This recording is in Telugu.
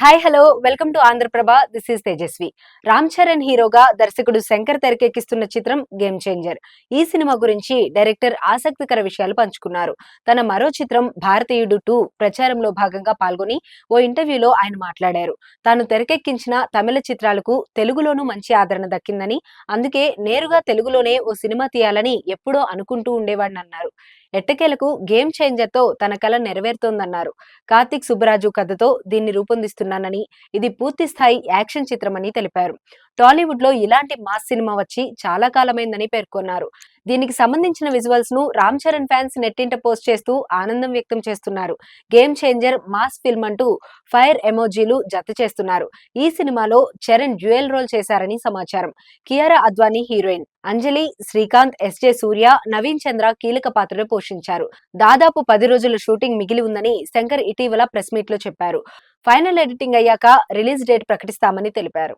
Hi hello welcome to Andhra Prabha. This is Tejaswi. Ram Charan హీరోగా దర్శకుడు శంకర్ తెరకెక్కిస్తున్న చిత్రం గేమ్ చేంజర్. ఈ సినిమా గురించి డైరెక్టర్ ఆసక్తికర విషయాలు పంచుకున్నారు. తన మరో చిత్రం భారతీయుడు 2 ప్రచారంలో భాగంగా పాల్గొని ఓ ఇంటర్వ్యూలో ఆయన మాట్లాడారు. తాను తెరకెక్కించిన తమిళ చిత్రాలకు తెలుగులోనూ మంచి ఆదరణ దక్కిందని, అందుకే నేరుగా తెలుగులోనే ఓ సినిమా తీయాలని ఎప్పుడో అనుకుంటూ ఉండేవాడినన్నారు. ఎట్టకేలకు గేమ్ చేంజర్ తో తన కల నెరవేరుతోందన్నారు. కార్తిక్ సుబ్బరాజు కథతో దీన్ని రూపొందిస్తున్నానని, ఇది పూర్తి స్థాయి యాక్షన్ చిత్రమని తెలిపారు. టాలీవుడ్ లో ఇలాంటి మాస్ సినిమా వచ్చి చాలా కాలమైందని పేర్కొన్నారు. దీనికి సంబంధించిన విజువల్స్ ను రామ్ చరణ్ ఫ్యాన్స్ నెట్టింట పోస్ట్ చేస్తూ ఆనందం వ్యక్తం చేస్తున్నారు. గేమ్ చేంజర్ మాస్ ఫిల్మ్ అంటూ ఫైర్ ఎమోజీలు జత చేస్తున్నారు. ఈ సినిమాలో చరణ్ డ్యూయల్ రోల్ చేశారని సమాచారం. కియారా అద్వానీ హీరోయిన్, అంజలి, శ్రీకాంత్, ఎస్జే సూర్య, నవీన్ చంద్ర కీలక పాత్రలు పోషించారు. దాదాపు 10 రోజుల షూటింగ్ మిగిలి ఉందని శంకర్ ఇటీవల ప్రెస్ మీట్ లో చెప్పారు. ఫైనల్ ఎడిటింగ్ అయ్యాక రిలీజ్ డేట్ ప్రకటిస్తామని తెలిపారు.